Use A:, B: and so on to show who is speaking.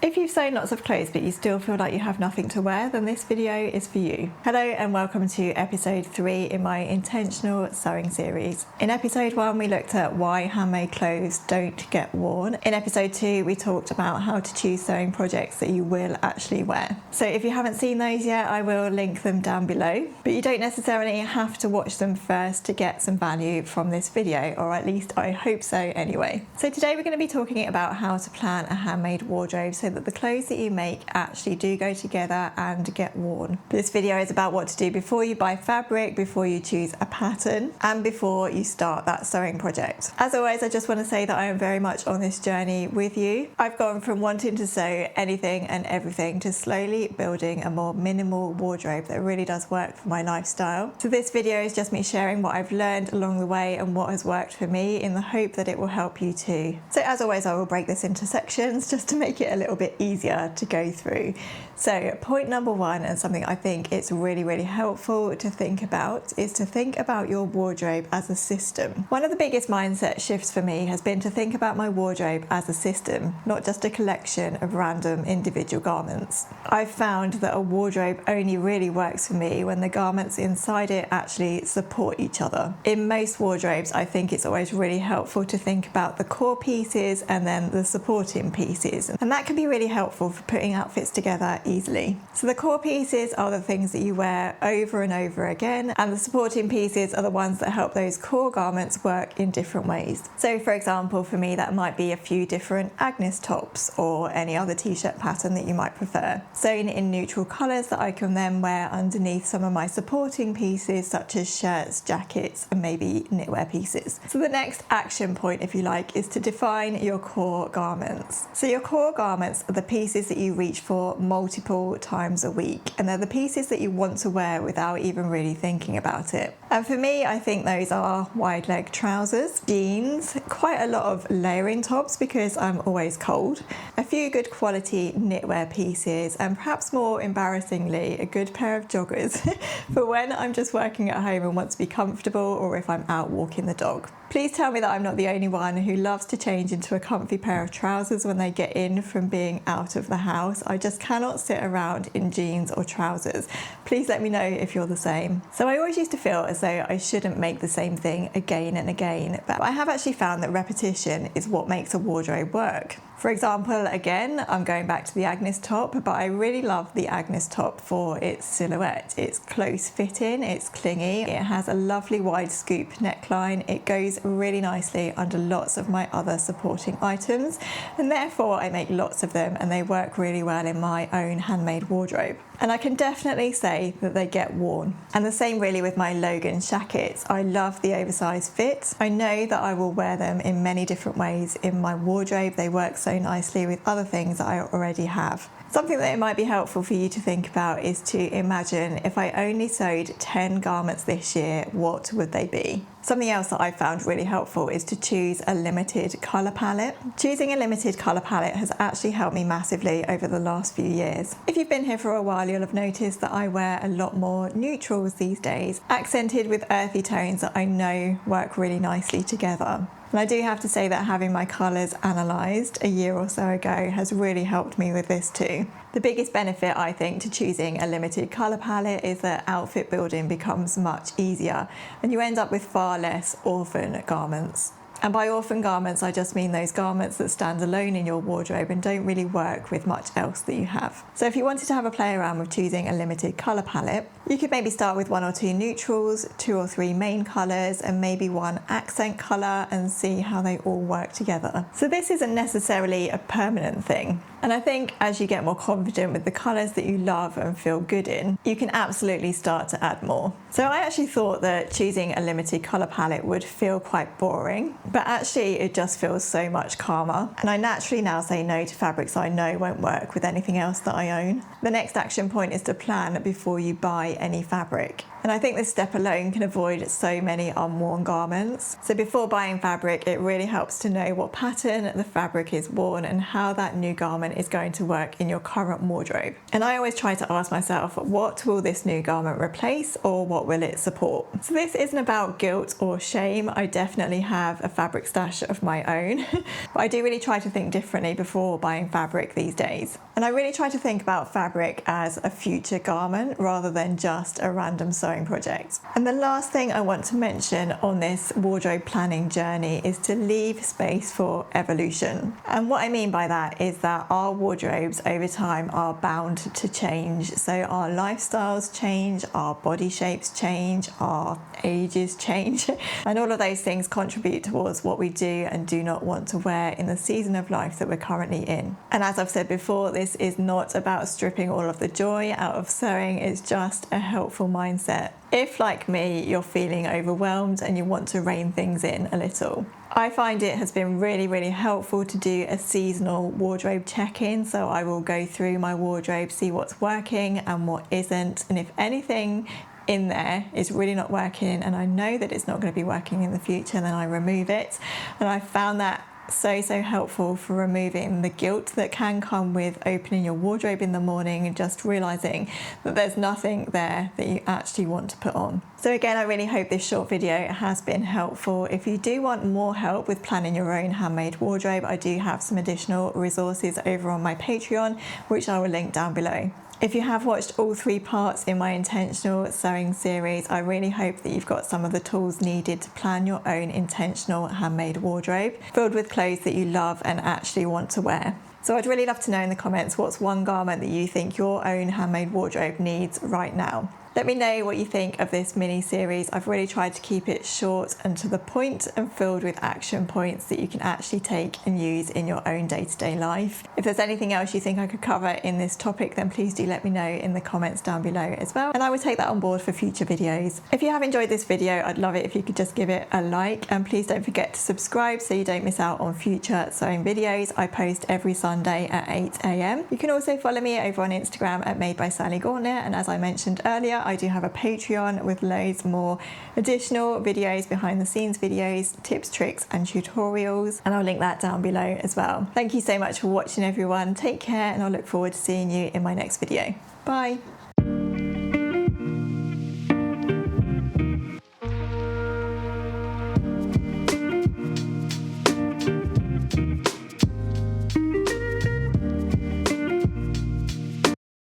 A: If you've sewn lots of clothes but you still feel like you have nothing to wear, then this video is for you. Hello and welcome to episode 3 in my intentional sewing series. In episode 1 we looked at why handmade clothes don't get worn. In episode 2 we talked about how to choose sewing projects that you will actually wear. So if you haven't seen those yet, I will link them down below, but you don't necessarily have to watch them first to get some value from this video, or at least I hope so anyway. So today we're going to be talking about how to plan a handmade wardrobe so that the clothes that you make actually do go together and get worn. This video is about what to do before you buy fabric, before you choose a pattern, and before you start that sewing project. As always, I just want to say that I am very much on this journey with you. I've gone from wanting to sew anything and everything to slowly building a more minimal wardrobe that really does work for my lifestyle. So this video is just me sharing what I've learned along the way and what has worked for me, in the hope that it will help you too. So as always, I will break this into sections just to make it a little bit easier to go through. So point number 1, and something I think it's really helpful to think about, is to think about your wardrobe as a system. One of the biggest mindset shifts for me has been to think about my wardrobe as a system, not just a collection of random individual garments. I've found that a wardrobe only really works for me when the garments inside it actually support each other. In most wardrobes, I think it's always really helpful to think about the core pieces and then the supporting pieces, and that can be really helpful for putting outfits together easily. So the core pieces are the things that you wear over and over again, and the supporting pieces are the ones that help those core garments work in different ways. So for example, for me that might be a few different Agnes tops or any other t-shirt pattern that you might prefer, sewn in neutral colours that I can then wear underneath some of my supporting pieces such as shirts, jackets, and maybe knitwear pieces. So the next action point, if you like, is to define your core garments. So your core garments are the pieces that you reach for multiple times a week, and they're the pieces that you want to wear without even really thinking about it. And for me, I think those are wide leg trousers, jeans, quite a lot of layering tops because I'm always cold, a few good quality knitwear pieces, and perhaps more embarrassingly, a good pair of joggers for when I'm just working at home and want to be comfortable, or if I'm out walking the dog. Please tell me that I'm not the only one who loves to change into a comfy pair of trousers when they get in from being out of the house. I just cannot sit around in jeans or trousers. Please let me know if you're the same. So I always used to feel as though I shouldn't make the same thing again and again, but I have actually found that repetition is what makes a wardrobe work. For example, again, I'm going back to the Agnes top, but I really love the Agnes top for its silhouette. It's close fitting, it's clingy, it has a lovely wide scoop neckline, it goes really nicely under lots of my other supporting items, and therefore I make lots of them and they work really well in my own handmade wardrobe. And I can definitely say that they get worn. And the same really with my Logan jackets. I love the oversized fit. I know that I will wear them in many different ways in my wardrobe. They work so nicely with other things that I already have. Something that it might be helpful for you to think about is to imagine, if I only sewed 10 garments this year, what would they be? Something else that I found really helpful is to choose a limited colour palette. Choosing a limited colour palette has actually helped me massively over the last few years. If you've been here for a while, you'll have noticed that I wear a lot more neutrals these days, accented with earthy tones that I know work really nicely together. And I do have to say that having my colours analysed a year or so ago has really helped me with this too. The biggest benefit, I think, to choosing a limited colour palette is that outfit building becomes much easier and you end up with far less orphan garments. And by orphan garments, I just mean those garments that stand alone in your wardrobe and don't really work with much else that you have. So if you wanted to have a play around with choosing a limited colour palette, you could maybe start with 1 or 2 neutrals, 2 or 3 main colours, and maybe 1 accent colour, and see how they all work together. So this isn't necessarily a permanent thing. And I think as you get more confident with the colours that you love and feel good in, you can absolutely start to add more. So I actually thought that choosing a limited colour palette would feel quite boring, but actually it just feels so much calmer. And I naturally now say no to fabrics I know won't work with anything else that I own. The next action point is to plan before you buy any fabric. And I think this step alone can avoid so many unworn garments. So before buying fabric, it really helps to know what pattern the fabric is worn and how that new garment is going to work in your current wardrobe. And I always try to ask myself, what will this new garment replace or what will it support? So this isn't about guilt or shame. I definitely have a fabric stash of my own, but I do really try to think differently before buying fabric these days. And I really try to think about fabric as a future garment rather than just a random sewing project. And the last thing I want to mention on this wardrobe planning journey is to leave space for evolution. And what I mean by that is that our wardrobes over time are bound to change. So our lifestyles change, our body shapes change, our ages change, and all of those things contribute towards what we do and do not want to wear in the season of life that we're currently in. And as I've said before, this is not about stripping all of the joy out of sewing, it's just a helpful mindset. If, like me, you're feeling overwhelmed and you want to rein things in a little. I find it has been really helpful to do a seasonal wardrobe check-in, so I will go through my wardrobe, see what's working and what isn't, and if anything in there is really not working and I know that it's not going to be working in the future, then I remove it. And I found that so helpful for removing the guilt that can come with opening your wardrobe in the morning and just realizing that there's nothing there that you actually want to put on. So again, I really hope this short video has been helpful. If you do want more help with planning your own handmade wardrobe, I do have some additional resources over on my Patreon, which I will link down below. If you have watched all 3 parts in my intentional sewing series, I really hope that you've got some of the tools needed to plan your own intentional handmade wardrobe filled with clothes that you love and actually want to wear. So I'd really love to know in the comments what's one garment that you think your own handmade wardrobe needs right now. Let me know what you think of this mini series. I've really tried to keep it short and to the point and filled with action points that you can actually take and use in your own day-to-day life. If there's anything else you think I could cover in this topic, then please do let me know in the comments down below as well, and I will take that on board for future videos. If you have enjoyed this video, I'd love it if you could just give it a like, and please don't forget to subscribe so you don't miss out on future sewing videos. I post every Sunday at 8 AM. You can also follow me over on Instagram at Made by Sally Gauntlet, and as I mentioned earlier, I do have a Patreon with loads more additional videos, behind the scenes videos, tips, tricks and tutorials, and I'll link that down below as well. Thank you so much for watching everyone. Take care, and I'll look forward to seeing you in my next video. Bye.